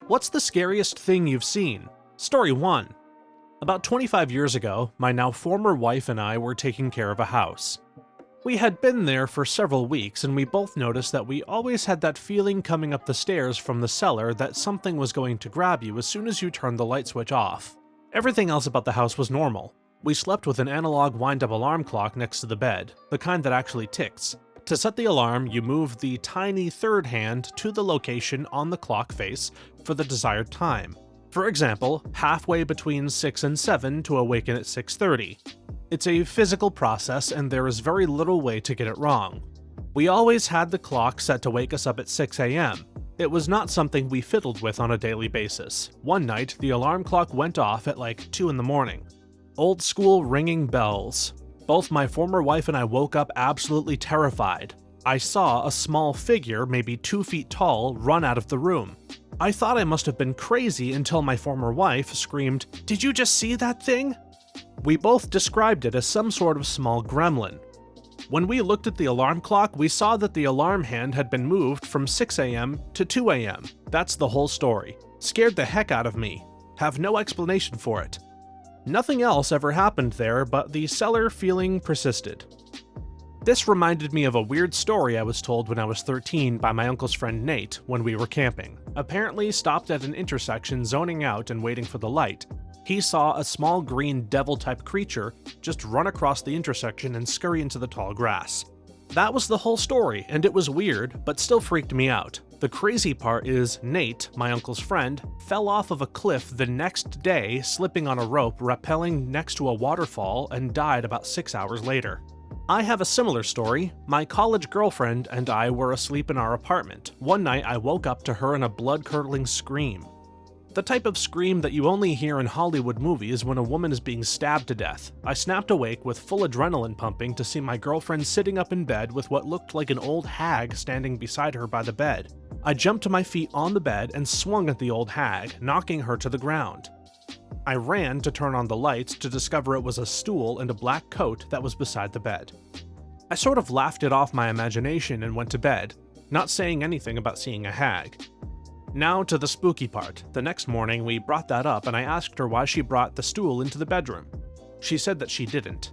What's the scariest thing you've seen? Story 1. About 25 years ago, my now former wife and I were taking care of a house. We had been there for several weeks, and we both noticed that we always had that feeling coming up the stairs from the cellar that something was going to grab you as soon as you turned the light switch off. Everything else about the house was normal. We slept with an analog wind-up alarm clock next to the bed, the kind that actually ticks. To set the alarm, you move the tiny third hand to the location on the clock face for the desired time. For example, halfway between 6 and 7 to awaken at 6:30. It's a physical process, and there is very little way to get it wrong. We always had the clock set to wake us up at 6 a.m. It was not something we fiddled with on a daily basis. One night, the alarm clock went off at like 2 in the morning. Old school ringing bells. Both my former wife and I woke up absolutely terrified. I saw a small figure, maybe 2 feet tall, run out of the room. I thought I must have been crazy until my former wife screamed, "Did you just see that thing?" We both described it as some sort of small gremlin. When we looked at the alarm clock, we saw that the alarm hand had been moved from 6 a.m. to 2 a.m. That's the whole story. Scared the heck out of me. Have no explanation for it. Nothing else ever happened there, but the cellar feeling persisted. This reminded me of a weird story I was told when I was 13 by my uncle's friend Nate when we were camping. Apparently stopped at an intersection zoning out and waiting for the light. He saw a small green devil-type creature just run across the intersection and scurry into the tall grass. That was the whole story, and it was weird, but still freaked me out. The crazy part is Nate, my uncle's friend, fell off of a cliff the next day, slipping on a rope, rappelling next to a waterfall, and died about 6 hours later. I have a similar story. My college girlfriend and I were asleep in our apartment. One night I woke up to her in a blood-curdling scream. The type of scream that you only hear in Hollywood movies when a woman is being stabbed to death. I snapped awake with full adrenaline pumping to see my girlfriend sitting up in bed with what looked like an old hag standing beside her by the bed. I jumped to my feet on the bed and swung at the old hag, knocking her to the ground. I ran to turn on the lights to discover it was a stool and a black coat that was beside the bed. I sort of laughed it off my imagination and went to bed, not saying anything about seeing a hag. Now to the spooky part. The next morning we brought that up and I asked her why she brought the stool into the bedroom. She said that she didn't,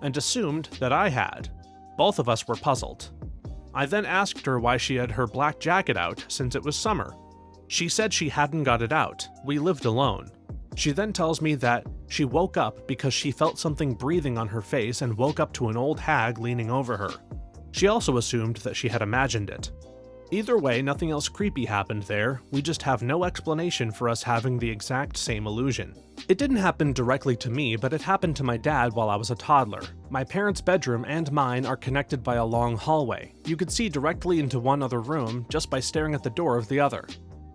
and assumed that I had. Both of us were puzzled. I then asked her why she had her black jacket out since it was summer. She said she hadn't got it out. We lived alone. She then tells me that she woke up because she felt something breathing on her face and woke up to an old hag leaning over her. She also assumed that she had imagined it. Either way, nothing else creepy happened there. We just have no explanation for us having the exact same illusion. It didn't happen directly to me, but it happened to my dad while I was a toddler. My parents' bedroom and mine are connected by a long hallway. You could see directly into one other room just by staring at the door of the other.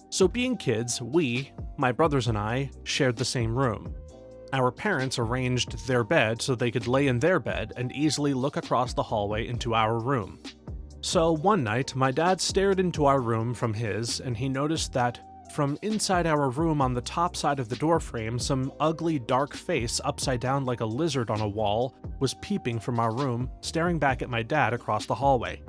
So being kids, we, my brothers and I, shared the same room. Our parents arranged their bed so they could lay in their bed and easily look across the hallway into our room. So one night, my dad stared into our room from his, and he noticed that from inside our room on the top side of the doorframe, some ugly dark face upside down like a lizard on a wall was peeping from our room, staring back at my dad across the hallway.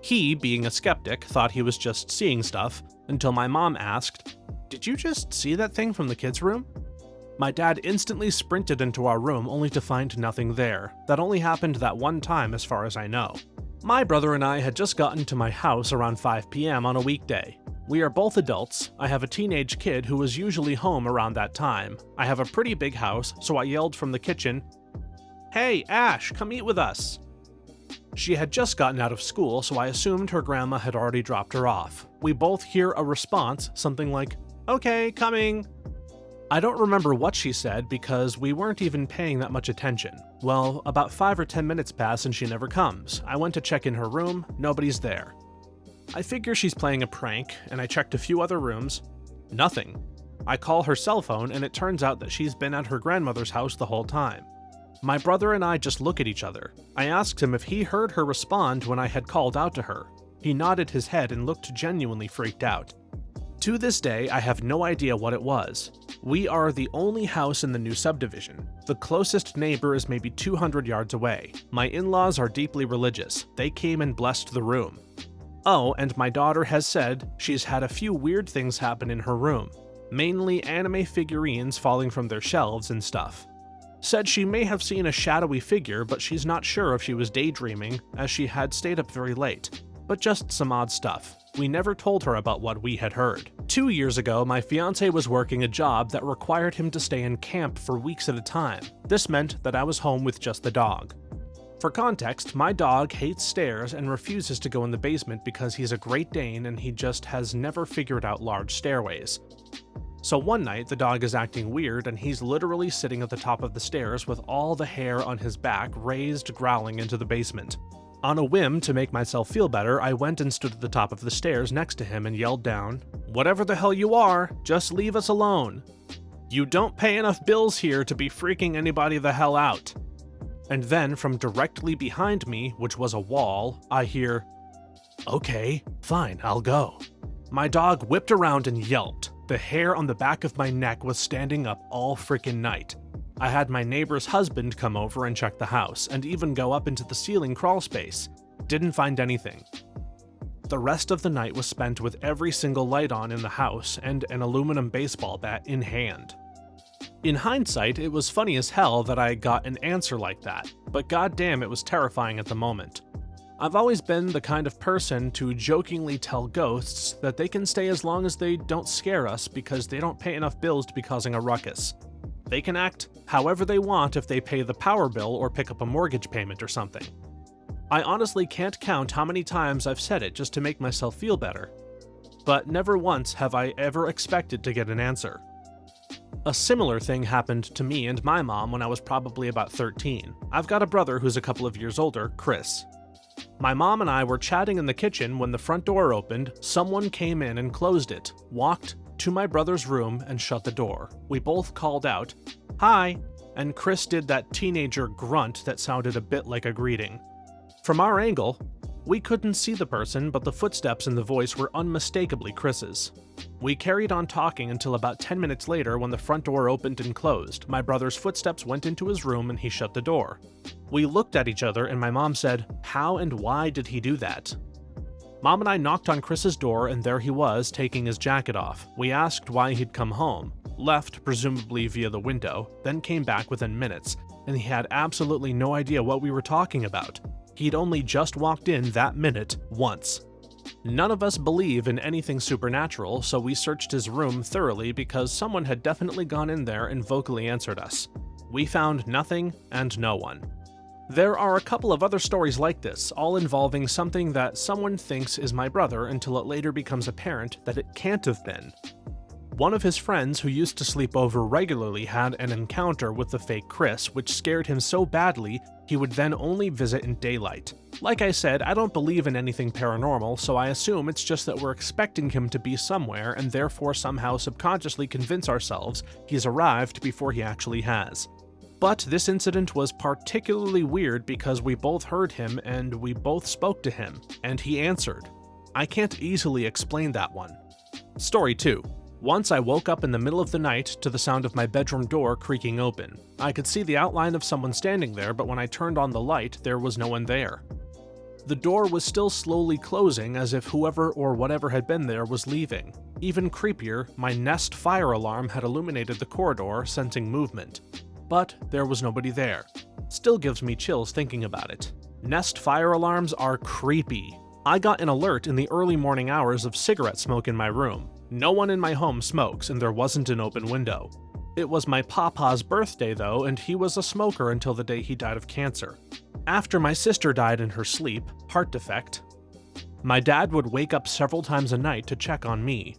He, being a skeptic, thought he was just seeing stuff, until my mom asked, "Did you just see that thing from the kids' room?" My dad instantly sprinted into our room only to find nothing there. That only happened that one time as far as I know. My brother and I had just gotten to my house around 5 p.m. on a weekday. We are both adults. I have a teenage kid who was usually home around that time. I have a pretty big house, so I yelled from the kitchen, "Hey, Ash, come eat with us." She had just gotten out of school, so I assumed her grandma had already dropped her off. We both hear a response, something like, "Okay, coming." I don't remember what she said because we weren't even paying that much attention. Well, about 5 or 10 minutes pass and she never comes. I went to check in her room, nobody's there. I figure she's playing a prank, and I checked a few other rooms. Nothing. I call her cell phone and it turns out that she's been at her grandmother's house the whole time. My brother and I just look at each other. I asked him if he heard her respond when I had called out to her. He nodded his head and looked genuinely freaked out. To this day, I have no idea what it was. We are the only house in the new subdivision. The closest neighbor is maybe 200 yards away. My in-laws are deeply religious. They came and blessed the room. Oh, and my daughter has said she's had a few weird things happen in her room, mainly anime figurines falling from their shelves and stuff. Said she may have seen a shadowy figure, but she's not sure if she was daydreaming, as she had stayed up very late. But just some odd stuff. We never told her about what we had heard. 2 years ago, my fiancé was working a job that required him to stay in camp for weeks at a time. This meant that I was home with just the dog. For context, my dog hates stairs and refuses to go in the basement because he's a Great Dane and he just has never figured out large stairways. So one night, the dog is acting weird and he's literally sitting at the top of the stairs with all the hair on his back raised, growling into the basement. On a whim, to make myself feel better, I went and stood at the top of the stairs next to him and yelled down, "Whatever the hell you are, just leave us alone. You don't pay enough bills here to be freaking anybody the hell out." And then, from directly behind me, which was a wall, I hear, "Okay, fine, I'll go." My dog whipped around and yelped. The hair on the back of my neck was standing up all frickin' night. I had my neighbor's husband come over and check the house, and even go up into the ceiling crawl space. Didn't find anything. The rest of the night was spent with every single light on in the house and an aluminum baseball bat in hand. In hindsight, it was funny as hell that I got an answer like that, but goddamn, it was terrifying at the moment. I've always been the kind of person to jokingly tell ghosts that they can stay as long as they don't scare us because they don't pay enough bills to be causing a ruckus. They can act however they want if they pay the power bill or pick up a mortgage payment or something. I honestly can't count how many times I've said it just to make myself feel better, but never once have I ever expected to get an answer. A similar thing happened to me and my mom when I was probably about 13. I've got a brother who's a couple of years older, Chris. My mom and I were chatting in the kitchen when the front door opened, someone came in and closed it, walked to my brother's room and shut the door. We both called out, "Hi," and Chris did that teenager grunt that sounded a bit like a greeting. From our angle, we couldn't see the person, but the footsteps and the voice were unmistakably Chris's. We carried on talking until about 10 minutes later when the front door opened and closed. My brother's footsteps went into his room and he shut the door. We looked at each other and my mom said, "How and why did he do that?" Mom and I knocked on Chris's door and there he was, taking his jacket off. We asked why he'd come home, left presumably via the window, then came back within minutes, and he had absolutely no idea what we were talking about. He'd only just walked in that minute once. None of us believe in anything supernatural, so we searched his room thoroughly because someone had definitely gone in there and vocally answered us. We found nothing and no one. There are a couple of other stories like this, all involving something that someone thinks is my brother until it later becomes apparent that it can't have been. One of his friends who used to sleep over regularly had an encounter with the fake Chris, which scared him so badly he would then only visit in daylight. Like I said, I don't believe in anything paranormal, so I assume it's just that we're expecting him to be somewhere and therefore somehow subconsciously convince ourselves he's arrived before he actually has. But this incident was particularly weird because we both heard him and we both spoke to him, and he answered. I can't easily explain that one. Story 2. Once I woke up in the middle of the night to the sound of my bedroom door creaking open. I could see the outline of someone standing there, but when I turned on the light, there was no one there. The door was still slowly closing as if whoever or whatever had been there was leaving. Even creepier, my Nest fire alarm had illuminated the corridor, sensing movement. But there was nobody there. Still gives me chills thinking about it. Nest fire alarms are creepy. I got an alert in the early morning hours of cigarette smoke in my room. No one in my home smokes and there wasn't an open window. It was my papa's birthday though, and he was a smoker until the day he died of cancer. After my sister died in her sleep, heart defect, my dad would wake up several times a night to check on me.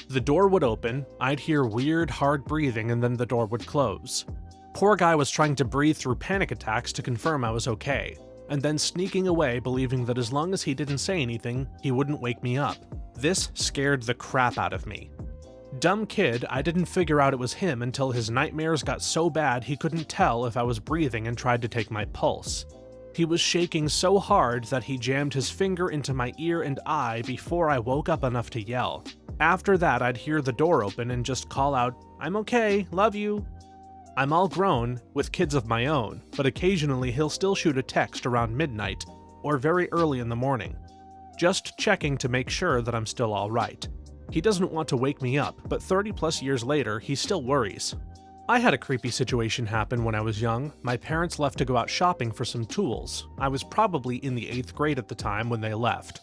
The door would open, I'd hear weird, hard breathing, and then the door would close. Poor guy was trying to breathe through panic attacks to confirm I was okay, and then sneaking away believing that as long as he didn't say anything, he wouldn't wake me up. This scared the crap out of me. Dumb kid, I didn't figure out it was him until his nightmares got so bad he couldn't tell if I was breathing and tried to take my pulse. He was shaking so hard that he jammed his finger into my ear and eye before I woke up enough to yell. After that, I'd hear the door open and just call out, "I'm okay, love you." I'm all grown, with kids of my own, but occasionally he'll still shoot a text around midnight or very early in the morning. just checking to make sure that I'm still alright. He doesn't want to wake me up, but 30+ years later, he still worries. I had a creepy situation happen when I was young. My parents left to go out shopping for some tools. I was probably in the 8th grade at the time when they left.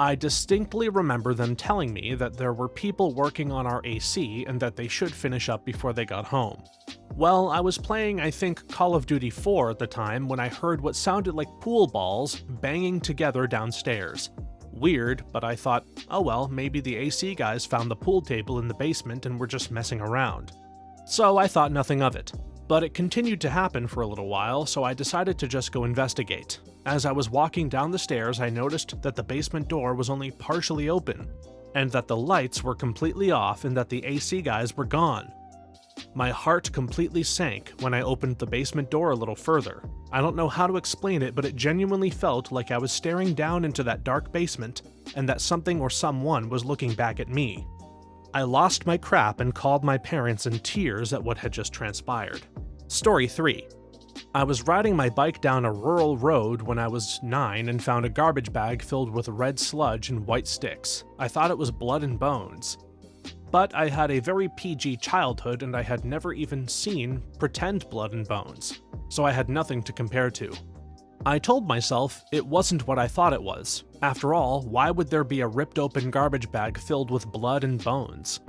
I distinctly remember them telling me that there were people working on our AC and that they should finish up before they got home. Well, I was playing, I think, Call of Duty 4 at the time when I heard what sounded like pool balls banging together downstairs. Weird, but I thought, oh well, maybe the AC guys found the pool table in the basement and were just messing around. So I thought nothing of it. But it continued to happen for a little while, so I decided to just go investigate. As I was walking down the stairs, I noticed that the basement door was only partially open, and that the lights were completely off and that the AC guys were gone. My heart completely sank when I opened the basement door a little further. I don't know how to explain it, but it genuinely felt like I was staring down into that dark basement and that something or someone was looking back at me. I lost my crap and called my parents in tears at what had just transpired. Story 3. I was riding my bike down a rural road when I was 9 and found a garbage bag filled with red sludge and white sticks. I thought it was blood and bones. But I had a very PG childhood and I had never even seen pretend blood and bones, so I had nothing to compare to. I told myself it wasn't what I thought it was. After all, why would there be a ripped open garbage bag filled with blood and bones?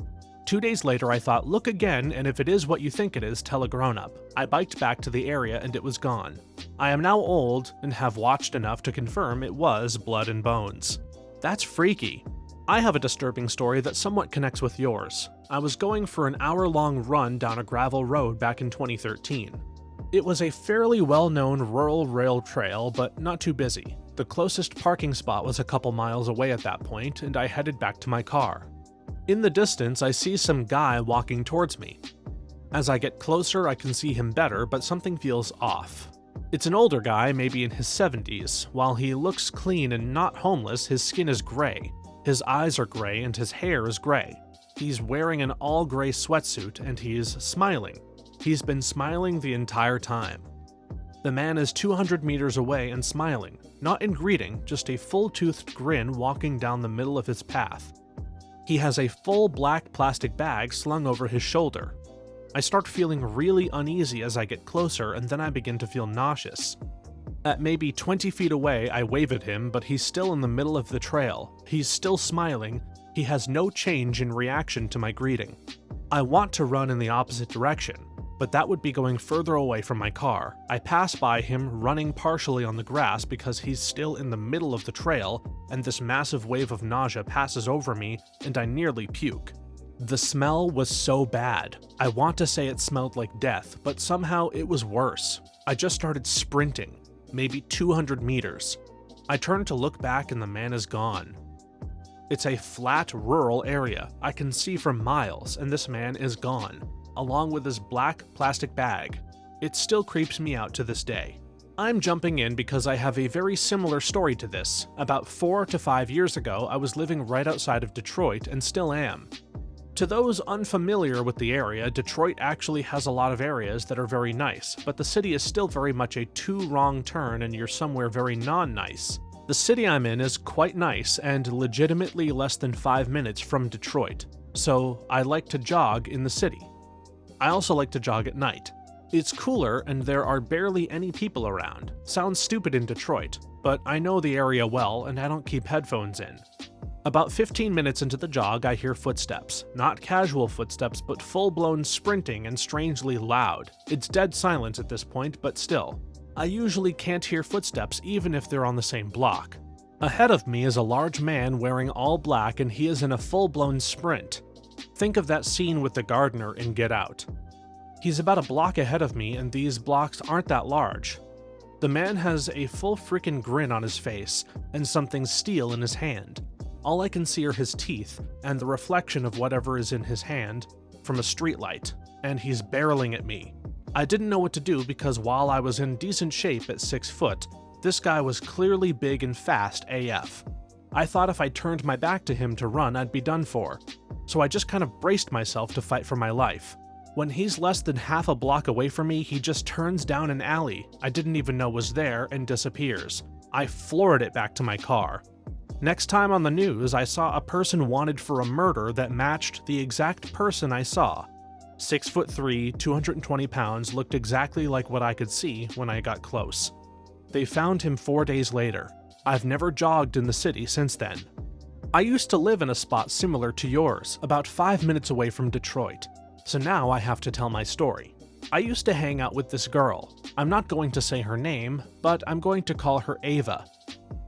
2 days later I thought, look again, and if it is what you think it is, tell a grown-up. I biked back to the area and it was gone. I am now old and have watched enough to confirm it was blood and bones. That's freaky. I have a disturbing story that somewhat connects with yours. I was going for an hour-long run down a gravel road back in 2013. It was a fairly well-known rural rail trail, but not too busy. The closest parking spot was a couple miles away at that point, and I headed back to my car. In the distance, I see some guy walking towards me. As I get closer, I can see him better, but something feels off. It's an older guy, maybe in his 70s. While he looks clean and not homeless, his skin is gray. His eyes are gray and his hair is gray. He's wearing an all-gray sweatsuit and he is smiling. He's been smiling the entire time. The man is 200 meters away and smiling, not in greeting, just a full-toothed grin walking down the middle of his path. He has a full black plastic bag slung over his shoulder. I start feeling really uneasy as I get closer and then I begin to feel nauseous. At maybe 20 feet away, I wave at him, but he's still in the middle of the trail. He's still smiling. He has no change in reaction to my greeting. I want to run in the opposite direction, but that would be going further away from my car. I pass by him running partially on the grass because he's still in the middle of the trail, and this massive wave of nausea passes over me and I nearly puke. The smell was so bad. I want to say it smelled like death, but somehow it was worse. I just started sprinting. Maybe 200 meters. I turn to look back and the man is gone. It's a flat, rural area. I can see for miles, and this man is gone, along with his black plastic bag. It still creeps me out to this day. I'm jumping in because I have a very similar story to this. About 4 to 5 years ago, I was living right outside of Detroit and still am. To those unfamiliar with the area, Detroit actually has a lot of areas that are very nice, but the city is still very much a two-wrong turn and you're somewhere very non-nice. The city I'm in is quite nice and legitimately less than 5 minutes from Detroit, so I like to jog in the city. I also like to jog at night. It's cooler and there are barely any people around. Sounds stupid in Detroit, but I know the area well and I don't keep headphones in. About 15 minutes into the jog, I hear footsteps. Not casual footsteps, but full-blown sprinting and strangely loud. It's dead silent at this point, but still. I usually can't hear footsteps even if they're on the same block. Ahead of me is a large man wearing all black and he is in a full-blown sprint. Think of that scene with the gardener in Get Out. He's about a block ahead of me and these blocks aren't that large. The man has a full freaking grin on his face and something steel in his hand. All I can see are his teeth and the reflection of whatever is in his hand from a streetlight, and he's barreling at me. I didn't know what to do because while I was in decent shape at 6 foot, this guy was clearly big and fast AF. I thought if I turned my back to him to run, I'd be done for, so I just kind of braced myself to fight for my life. When he's less than half a block away from me, he just turns down an alley I didn't even know was there and disappears. I floored it back to my car. Next time on the news, I saw a person wanted for a murder that matched the exact person I saw. 6'3", 220 pounds, looked exactly like what I could see when I got close. They found him 4 days later. I've never jogged in the city since then. I used to live in a spot similar to yours, about 5 minutes away from Detroit, so now I have to tell my story. I used to hang out with this girl. I'm not going to say her name, but I'm going to call her Ava.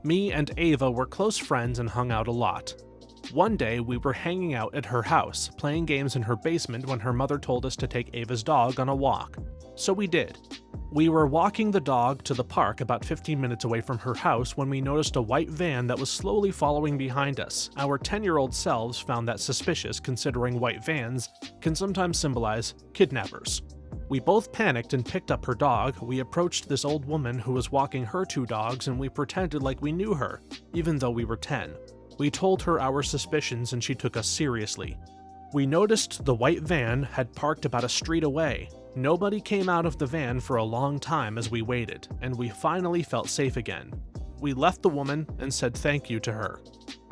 Me and Ava were close friends and hung out a lot. One day, we were hanging out at her house, playing games in her basement when her mother told us to take Ava's dog on a walk. So we did. We were walking the dog to the park about 15 minutes away from her house when we noticed a white van that was slowly following behind us. Our 10-year-old selves found that suspicious, considering white vans can sometimes symbolize kidnappers. We both panicked and picked up her dog. We approached this old woman who was walking her 2 dogs and we pretended like we knew her, even though we were 10. We told her our suspicions and she took us seriously. We noticed the white van had parked about a street away. Nobody came out of the van for a long time as we waited, and we finally felt safe again. We left the woman and said thank you to her.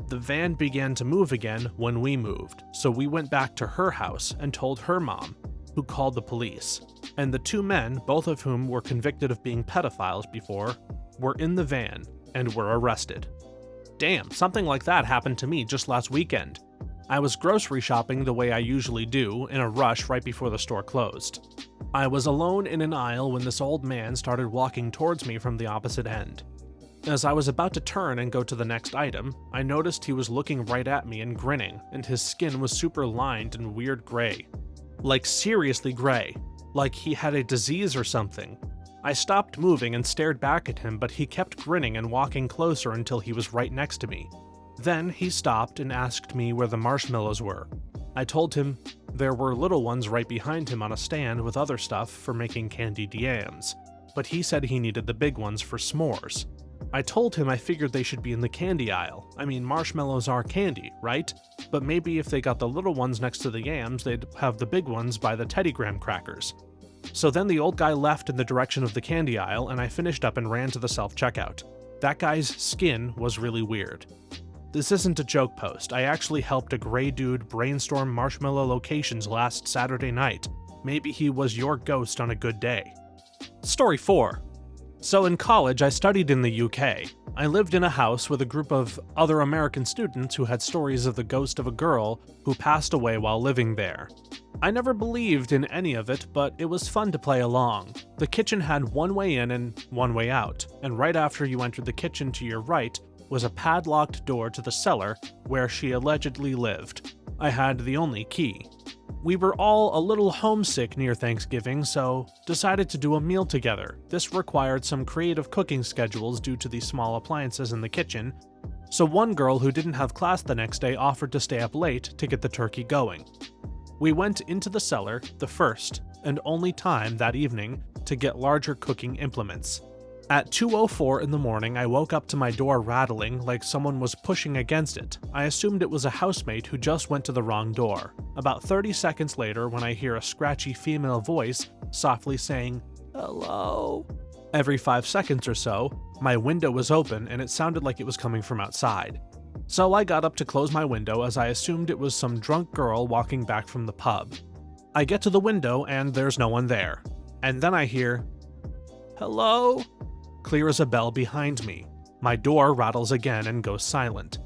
The van began to move again when we moved, so we went back to her house and told her mom, who called the police. And the 2 men, both of whom were convicted of being pedophiles before, were in the van and were arrested. Damn, something like that happened to me just last weekend. I was grocery shopping the way I usually do, in a rush right before the store closed. I was alone in an aisle when this old man started walking towards me from the opposite end. As I was about to turn and go to the next item, I noticed he was looking right at me and grinning, and his skin was super lined and weird gray. Like seriously gray. Like he had a disease or something. I stopped moving and stared back at him, but he kept grinning and walking closer until he was right next to me. Then he stopped and asked me where the marshmallows were. I told him there were little ones right behind him on a stand with other stuff for making candied yams, but he said he needed the big ones for s'mores. I told him I figured they should be in the candy aisle. I mean, marshmallows are candy, right? But maybe if they got the little ones next to the yams, they'd have the big ones by the Teddy Graham crackers. So then the old guy left in the direction of the candy aisle, and I finished up and ran to the self-checkout. That guy's skin was really weird. This isn't a joke post. I actually helped a gray dude brainstorm marshmallow locations last Saturday night. Maybe he was your ghost on a good day. Story 4. So in college, I studied in the UK. I lived in a house with a group of other American students who had stories of the ghost of a girl who passed away while living there. I never believed in any of it, but it was fun to play along. The kitchen had one way in and one way out, and right after you entered the kitchen to your right was a padlocked door to the cellar where she allegedly lived. I had the only key. We were all a little homesick near Thanksgiving, so decided to do a meal together. This required some creative cooking schedules due to the small appliances in the kitchen, so one girl who didn't have class the next day offered to stay up late to get the turkey going. We went into the cellar, the first and only time that evening, to get larger cooking implements. At 2:04 in the morning, I woke up to my door rattling like someone was pushing against it. I assumed it was a housemate who just went to the wrong door. About 30 seconds later, when I hear a scratchy female voice softly saying, "Hello?" Every 5 seconds or so, my window was open and it sounded like it was coming from outside. So I got up to close my window as I assumed it was some drunk girl walking back from the pub. I get to the window and there's no one there. And then I hear, "Hello?" Clear as a bell behind me. My door rattles again and goes silent.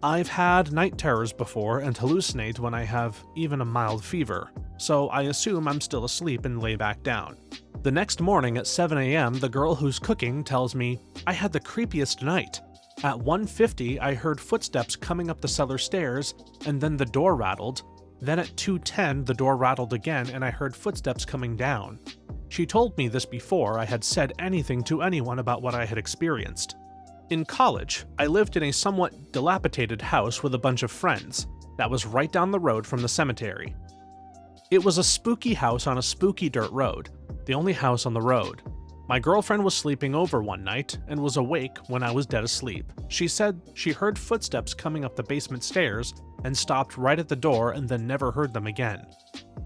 I've had night terrors before and hallucinate when I have even a mild fever, so I assume I'm still asleep and lay back down. The next morning at 7 a.m., the girl who's cooking tells me I had the creepiest night. At 1:50, I heard footsteps coming up the cellar stairs, and then the door rattled. Then at 2:10, the door rattled again and I heard footsteps coming down. She told me this before I had said anything to anyone about what I had experienced. In college, I lived in a somewhat dilapidated house with a bunch of friends that was right down the road from the cemetery. It was a spooky house on a spooky dirt road, the only house on the road. My girlfriend was sleeping over one night and was awake when I was dead asleep. She said she heard footsteps coming up the basement stairs and stopped right at the door and then never heard them again.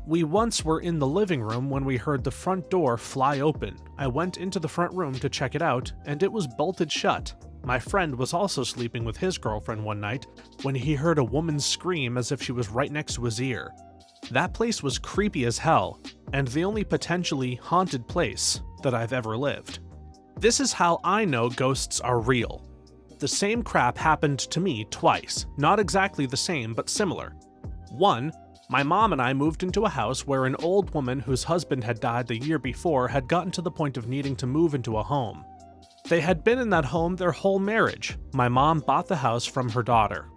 We once were in the living room when we heard the front door fly open. I went into the front room to check it out and it was bolted shut. My friend was also sleeping with his girlfriend one night when he heard a woman scream as if she was right next to his ear. That place was creepy as hell, and the only potentially haunted place that I've ever lived. This is how I know ghosts are real. The same crap happened to me twice, not exactly the same, but similar. One, my mom and I moved into a house where an old woman whose husband had died the year before had gotten to the point of needing to move into a home. They had been in that home their whole marriage. My mom bought the house from her daughter.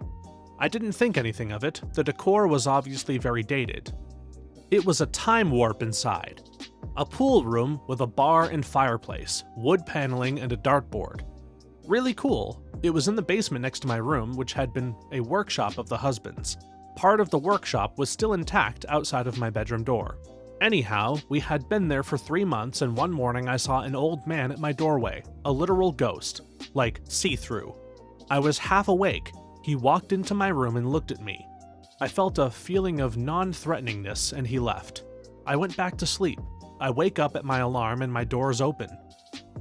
I didn't think anything of it. The decor was obviously very dated. It was a time warp inside. A pool room with a bar and fireplace, wood paneling, and a dartboard. Really cool. It was in the basement next to my room, which had been a workshop of the husband's. Part of the workshop was still intact outside of my bedroom door. Anyhow, we had been there for 3 months, and one morning I saw an old man at my doorway, a literal ghost, like see-through. I was half awake. He walked into my room and looked at me. I felt a feeling of non-threateningness, and he left. I went back to sleep. I wake up at my alarm and my door is open.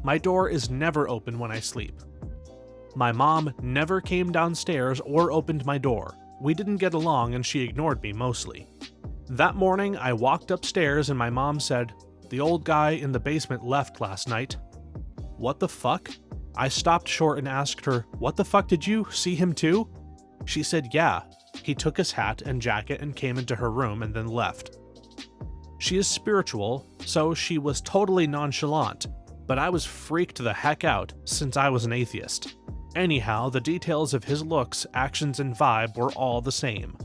My door is never open when I sleep. My mom never came downstairs or opened my door. We didn't get along and she ignored me mostly. That morning, I walked upstairs and my mom said, "The old guy in the basement left last night." What the fuck? I stopped short and asked her, "What the fuck, did you see him too?" She said, "Yeah." He took his hat and jacket and came into her room and then left. She is spiritual, so she was totally nonchalant, but I was freaked the heck out since I was an atheist. Anyhow, the details of his looks, actions, and vibe were all the same.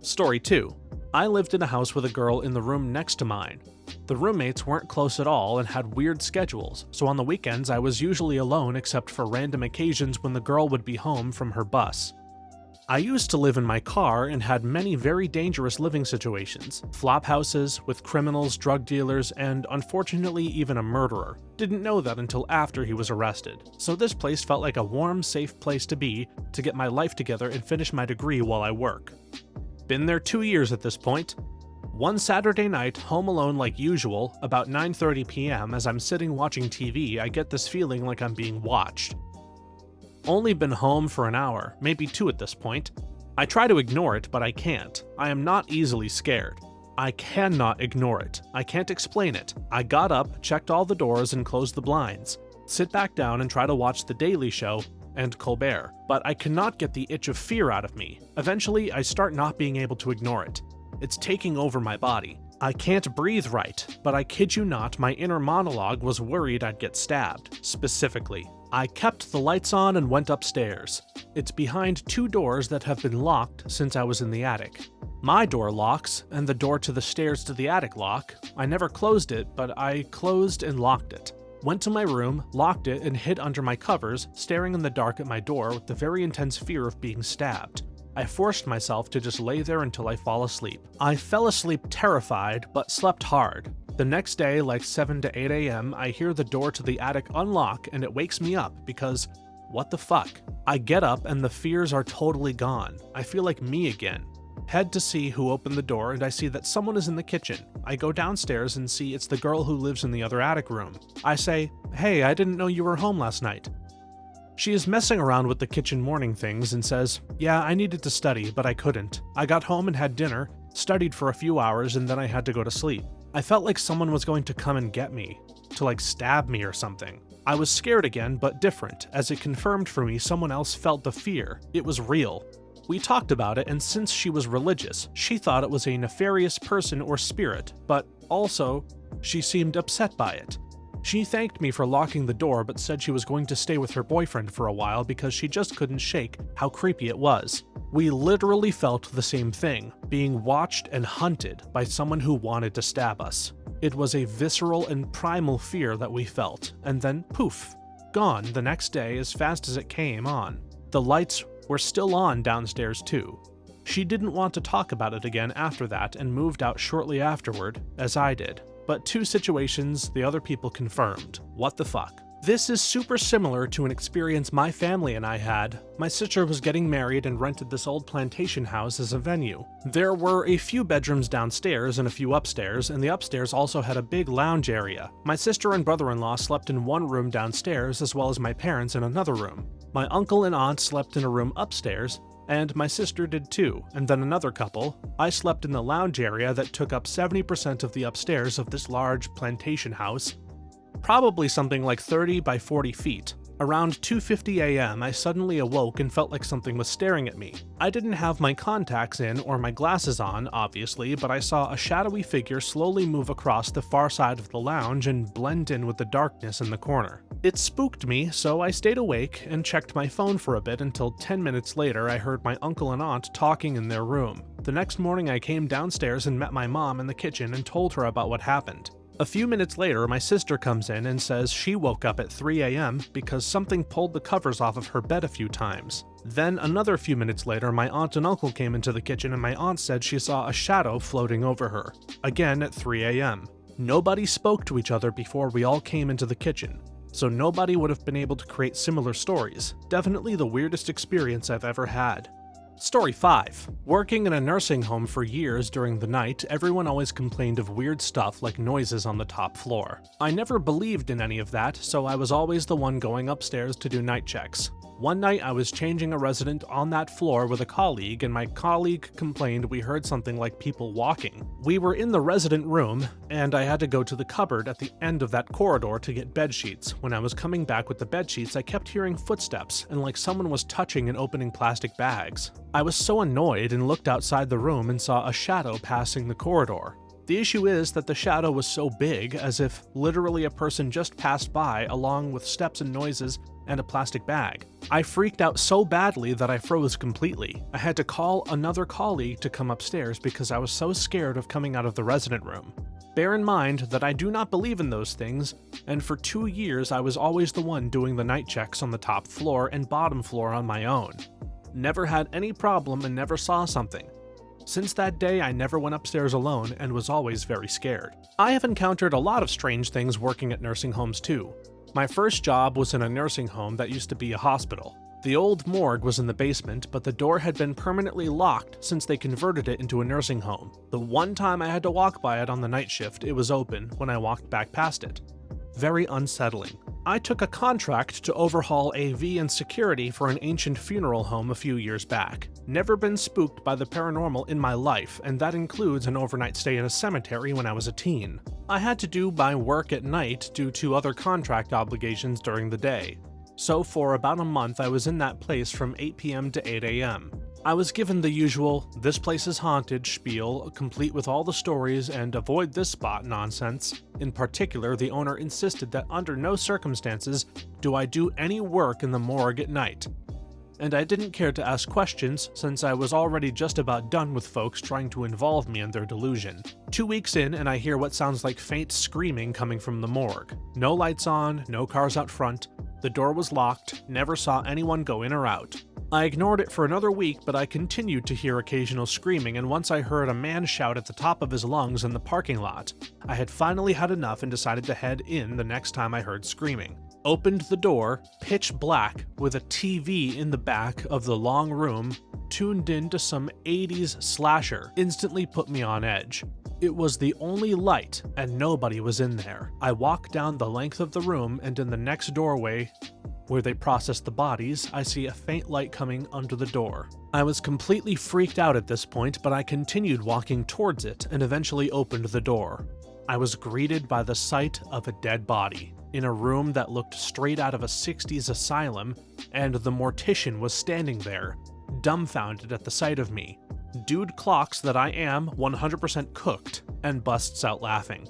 Story 2. I lived in a house with a girl in the room next to mine. The roommates weren't close at all and had weird schedules, so on the weekends I was usually alone except for random occasions when the girl would be home from her bus. I used to live in my car and had many very dangerous living situations, flop houses with criminals, drug dealers, and unfortunately even a murderer. Didn't know that until after he was arrested, so this place felt like a warm, safe place to be, to get my life together and finish my degree while I work. Been there 2 years at this point. One Saturday night, home alone like usual, about 9:30 p.m. as I'm sitting watching TV, I get this feeling like I'm being watched. Only been home for an hour, maybe 2 at this point. I try to ignore it, but I can't. I am not easily scared. I cannot ignore it. I can't explain it. I got up, checked all the doors, and closed the blinds. Sit back down and try to watch The Daily Show and Colbert, but I cannot get the itch of fear out of me. Eventually, I start not being able to ignore it. It's taking over my body. I can't breathe right, but I kid you not, my inner monologue was worried I'd get stabbed, specifically. I kept the lights on and went upstairs. It's behind 2 doors that have been locked since I was in the attic. My door locks, and the door to the stairs to the attic lock. I never closed it, but I closed and locked it. Went to my room, locked it, and hid under my covers, staring in the dark at my door with the very intense fear of being stabbed. I forced myself to just lay there until I fall asleep. I fell asleep terrified, but slept hard. The next day, like 7 to 8 a.m., I hear the door to the attic unlock and it wakes me up because, what the fuck? I get up and the fears are totally gone. I feel like me again. Head to see who opened the door and I see that someone is in the kitchen. I go downstairs and see it's the girl who lives in the other attic room. I say, "Hey, I didn't know you were home last night." She is messing around with the kitchen morning things and says, "Yeah, I needed to study, but I couldn't. I got home and had dinner, studied for a few hours, and then I had to go to sleep. I felt like someone was going to come and get me, to like stab me or something. I was scared again, but different, as it confirmed for me someone else felt the fear. It was real. We talked about it, and since she was religious, she thought it was a nefarious person or spirit, but also, she seemed upset by it. She thanked me for locking the door, but said she was going to stay with her boyfriend for a while because she just couldn't shake how creepy it was. We literally felt the same thing, being watched and hunted by someone who wanted to stab us. It was a visceral and primal fear that we felt, and then poof, gone the next day as fast as it came on. The lights were still on downstairs too. She didn't want to talk about it again after that and moved out shortly afterward, as I did. But 2 situations the other people confirmed. What the fuck? This is super similar to an experience my family and I had. My sister was getting married and rented this old plantation house as a venue. There were a few bedrooms downstairs and a few upstairs, and the upstairs also had a big lounge area. My sister and brother-in-law slept in one room downstairs as well as my parents in another room. My uncle and aunt slept in a room upstairs, and my sister did too, and then another couple. I slept in the lounge area that took up 70% of the upstairs of this large plantation house, probably something like 30 by 40 feet. Around 2:50 a.m., I suddenly awoke and felt like something was staring at me. I didn't have my contacts in or my glasses on, obviously, but I saw a shadowy figure slowly move across the far side of the lounge and blend in with the darkness in the corner. It spooked me, so I stayed awake and checked my phone for a bit until 10 minutes later I heard my uncle and aunt talking in their room. The next morning I came downstairs and met my mom in the kitchen and told her about what happened. A few minutes later, my sister comes in and says she woke up at 3 a.m. because something pulled the covers off of her bed a few times. Then another few minutes later, my aunt and uncle came into the kitchen and my aunt said she saw a shadow floating over her, again at 3 a.m. Nobody spoke to each other before we all came into the kitchen, so nobody would have been able to create similar stories. Definitely the weirdest experience I've ever had. Story 5. Working in a nursing home for years during the night, everyone always complained of weird stuff like noises on the top floor. I never believed in any of that, so I was always the one going upstairs to do night checks. One night I was changing a resident on that floor with a colleague, and my colleague complained we heard something like people walking. We were in the resident room, and I had to go to the cupboard at the end of that corridor to get bed sheets. When I was coming back with the bed sheets, I kept hearing footsteps and like someone was touching and opening plastic bags. I was so annoyed and looked outside the room and saw a shadow passing the corridor. The issue is that the shadow was so big, as if literally a person just passed by along with steps and noises and a plastic bag. I freaked out so badly that I froze completely. I had to call another colleague to come upstairs because I was so scared of coming out of the resident room. Bear in mind that I do not believe in those things, and for 2 years I was always the one doing the night checks on the top floor and bottom floor on my own. Never had any problem and never saw something. Since that day, I never went upstairs alone and was always very scared. I have encountered a lot of strange things working at nursing homes too. My first job was in a nursing home that used to be a hospital. The old morgue was in the basement, but the door had been permanently locked since they converted it into a nursing home. The one time I had to walk by it on the night shift, it was open when I walked back past it. Very unsettling. I took a contract to overhaul AV and security for an ancient funeral home a few years back. Never been spooked by the paranormal in my life, and that includes an overnight stay in a cemetery when I was a teen. I had to do my work at night due to other contract obligations during the day. So for about a month I was in that place from 8 p.m. to 8 a.m. I was given the usual, "this place is haunted" spiel, complete with all the stories and "avoid this spot" nonsense. In particular, the owner insisted that under no circumstances do I do any work in the morgue at night. And I didn't care to ask questions since I was already just about done with folks trying to involve me in their delusion. 2 weeks in and I hear what sounds like faint screaming coming from the morgue. No lights on, no cars out front. The door was locked, never saw anyone go in or out. I ignored it for another week, but I continued to hear occasional screaming, and once I heard a man shout at the top of his lungs in the parking lot. I had finally had enough and decided to head in the next time I heard screaming. Opened the door, pitch black, with a TV in the back of the long room, tuned in to some 80s slasher, instantly put me on edge. It was the only light, and nobody was in there. I walked down the length of the room, and in the next doorway, where they processed the bodies, I see a faint light coming under the door. I was completely freaked out at this point, but I continued walking towards it and eventually opened the door. I was greeted by the sight of a dead body in a room that looked straight out of a 60s asylum, and the mortician was standing there, dumbfounded at the sight of me. Dude clocks that I am 100% cooked and busts out laughing.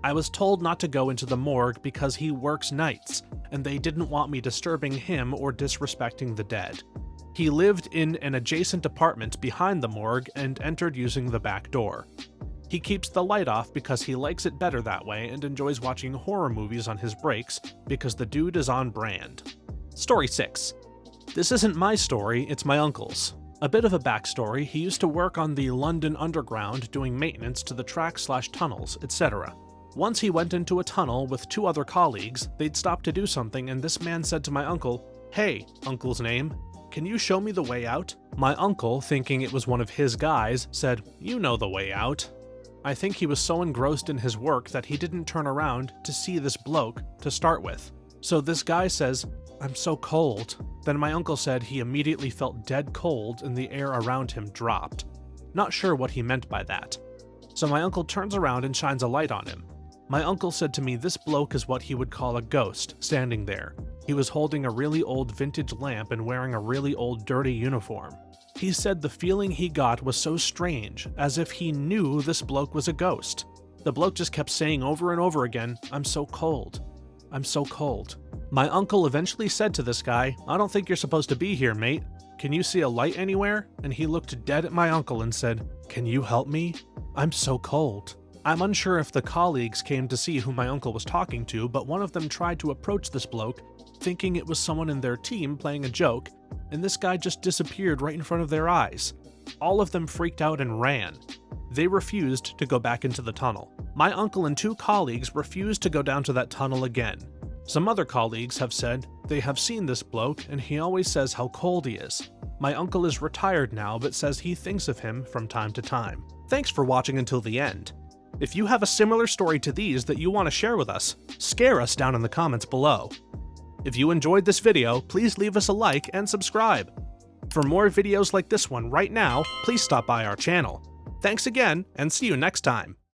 I was told not to go into the morgue because he works nights, and they didn't want me disturbing him or disrespecting the dead. He lived in an adjacent apartment behind the morgue and entered using the back door. He keeps the light off because he likes it better that way and enjoys watching horror movies on his breaks because the dude is on brand. Story 6. This isn't my story, it's my uncle's. A bit of a backstory, he used to work on the London Underground doing maintenance to the tracks/tunnels, etc. Once he went into a tunnel with 2 other colleagues, they'd stopped to do something, and this man said to my uncle, "Hey," uncle's name, "can you show me the way out?" My uncle, thinking it was one of his guys, said, "You know the way out." I think he was so engrossed in his work that he didn't turn around to see this bloke to start with. So this guy says, "I'm so cold." Then my uncle said he immediately felt dead cold and the air around him dropped. Not sure what he meant by that. So my uncle turns around and shines a light on him. My uncle said to me this bloke is what he would call a ghost, standing there. He was holding a really old vintage lamp and wearing a really old dirty uniform. He said the feeling he got was so strange, as if he knew this bloke was a ghost. The bloke just kept saying over and over again, "I'm so cold. I'm so cold." My uncle eventually said to this guy, "I don't think you're supposed to be here, mate. Can you see a light anywhere?" And he looked dead at my uncle and said, "Can you help me? I'm so cold." I'm unsure if the colleagues came to see who my uncle was talking to, but one of them tried to approach this bloke, thinking it was someone in their team playing a joke, and this guy just disappeared right in front of their eyes. All of them freaked out and ran. They refused to go back into the tunnel. My uncle and 2 colleagues refused to go down to that tunnel again. Some other colleagues have said they have seen this bloke and he always says how cold he is. My uncle is retired now but says he thinks of him from time to time. Thanks for watching until the end. If you have a similar story to these that you want to share with us, scare us down in the comments below. If you enjoyed this video, please leave us a like and subscribe. For more videos like this one right now, please stop by our channel. Thanks again, and see you next time.